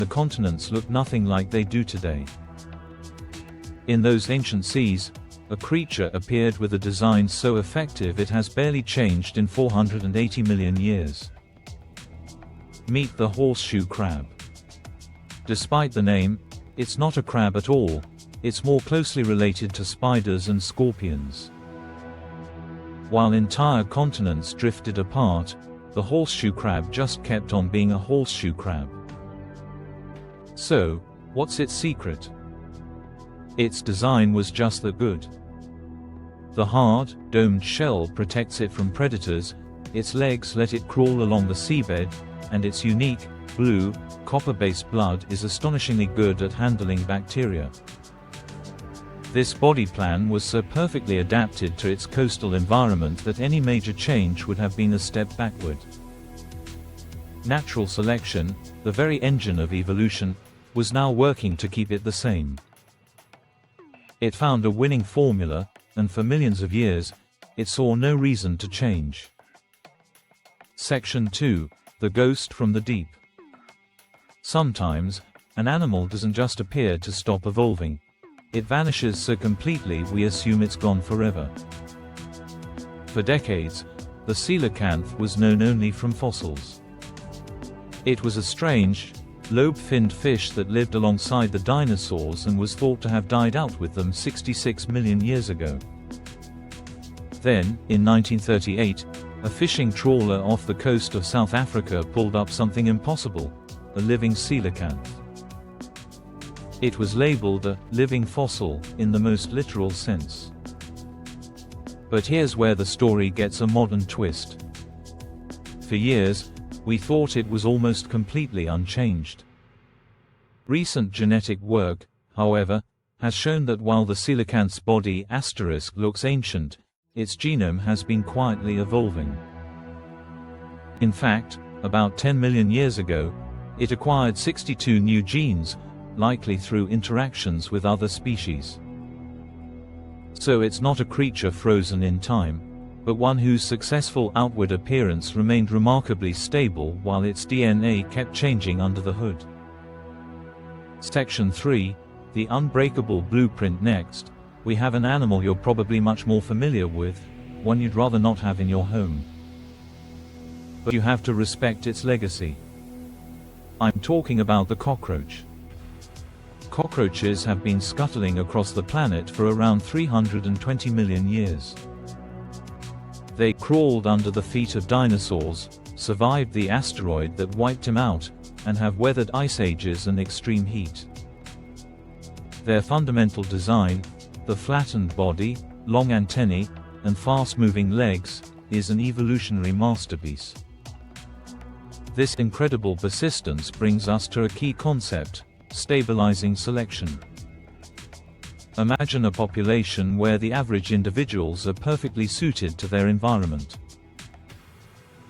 the continents looked nothing like they do today. In those ancient seas, a creature appeared with a design so effective it has barely changed in 480 million years. Meet the horseshoe crab. Despite the name, it's not a crab at all, it's more closely related to spiders and scorpions. While entire continents drifted apart, the horseshoe crab just kept on being a horseshoe crab. So, what's its secret? Its design was just that good. The hard, domed shell protects it from predators, its legs let it crawl along the seabed, and its unique, blue, copper-based blood is astonishingly good at handling bacteria. This body plan was so perfectly adapted to its coastal environment that any major change would have been a step backward. Natural selection, the very engine of evolution, was now working to keep it the same. It found a winning formula, and for millions of years, it saw no reason to change. Section 2. The Ghost from the Deep. Sometimes, an animal doesn't just appear to stop evolving. It vanishes so completely we assume it's gone forever. For decades, the coelacanth was known only from fossils. It was a strange, lobe-finned fish that lived alongside the dinosaurs and was thought to have died out with them 66 million years ago. Then, in 1938, a fishing trawler off the coast of South Africa pulled up something impossible, a living coelacanth. It was labeled a living fossil, in the most literal sense. But here's where the story gets a modern twist. For years, we thought it was almost completely unchanged. Recent genetic work, however, has shown that while the coelacanth's body asterisk looks ancient, its genome has been quietly evolving. In fact, about 10 million years ago, it acquired 62 new genes, likely through interactions with other species. So it's not a creature frozen in time, but one whose successful outward appearance remained remarkably stable while its DNA kept changing under the hood. Section 3. The Unbreakable Blueprint. Next, we have an animal you're probably much more familiar with, one you'd rather not have in your home. But you have to respect its legacy. I'm talking about the cockroach. Cockroaches have been scuttling across the planet for around 320 million years. They crawled under the feet of dinosaurs, survived the asteroid that wiped them out, and have weathered ice ages and extreme heat. Their fundamental design, the flattened body, long antennae, and fast-moving legs, is an evolutionary masterpiece. This incredible persistence brings us to a key concept: stabilizing selection. Imagine a population where the average individuals are perfectly suited to their environment.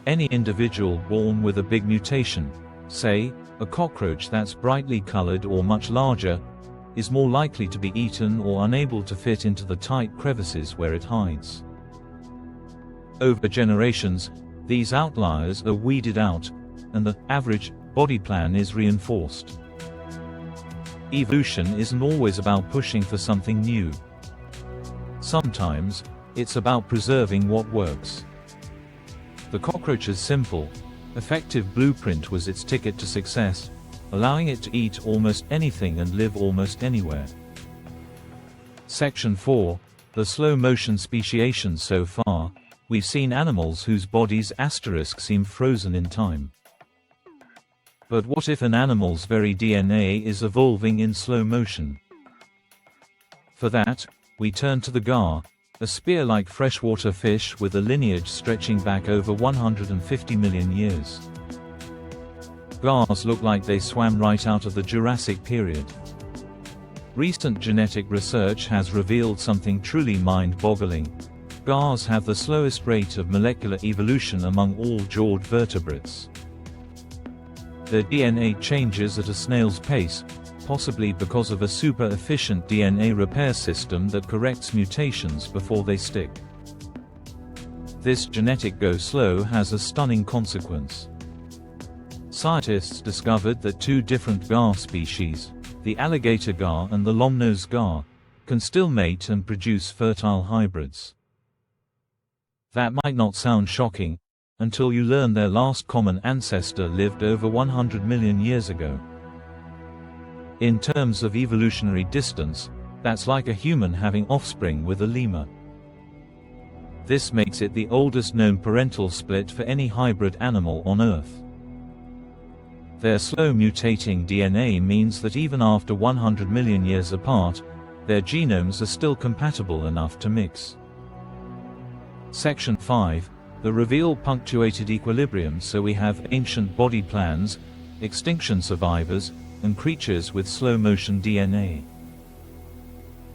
Any individual born with a big mutation, say, a cockroach that's brightly colored or much larger, is more likely to be eaten or unable to fit into the tight crevices where it hides. Over generations, these outliers are weeded out, and the average body plan is reinforced. Evolution isn't always about pushing for something new. Sometimes, it's about preserving what works. The cockroach's simple, effective blueprint was its ticket to success, allowing it to eat almost anything and live almost anywhere. Section 4. The slow-motion speciation. So far, we've seen animals whose bodies asterisk seem frozen in time. But what if an animal's very DNA is evolving in slow motion? For that, we turn to the gar, a spear-like freshwater fish with a lineage stretching back over 150 million years. Gars look like they swam right out of the Jurassic period. Recent genetic research has revealed something truly mind-boggling. Gars have the slowest rate of molecular evolution among all jawed vertebrates. Their DNA changes at a snail's pace, possibly because of a super-efficient DNA repair system that corrects mutations before they stick. This genetic go slow has a stunning consequence. Scientists discovered that two different gar species, the alligator gar and the long-nosed gar, can still mate and produce fertile hybrids. That might not sound shocking, until you learn their last common ancestor lived over 100 million years ago. In terms of evolutionary distance, that's like a human having offspring with a lemur. This makes it the oldest known parental split for any hybrid animal on Earth. Their slow mutating DNA means that even after 100 million years apart, their genomes are still compatible enough to mix. Section 5. The reveal punctuated equilibrium. So we have ancient body plans, extinction survivors, and creatures with slow-motion DNA.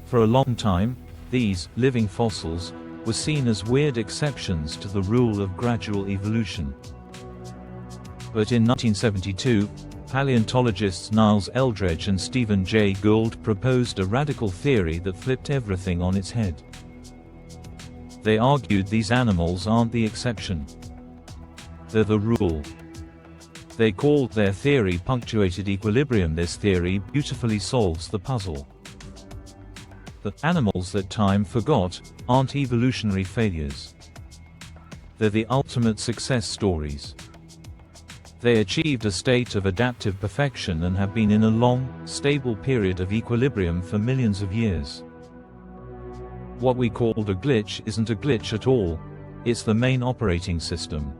For a long time, these living fossils were seen as weird exceptions to the rule of gradual evolution. But in 1972, paleontologists Niles Eldredge and Stephen Jay Gould proposed a radical theory that flipped everything on its head. They argued these animals aren't the exception. They're the rule. They called their theory punctuated equilibrium. This theory beautifully solves the puzzle. The animals that time forgot aren't evolutionary failures. They're the ultimate success stories. They achieved a state of adaptive perfection and have been in a long, stable period of equilibrium for millions of years. What we called a glitch isn't a glitch at all, it's the main operating system.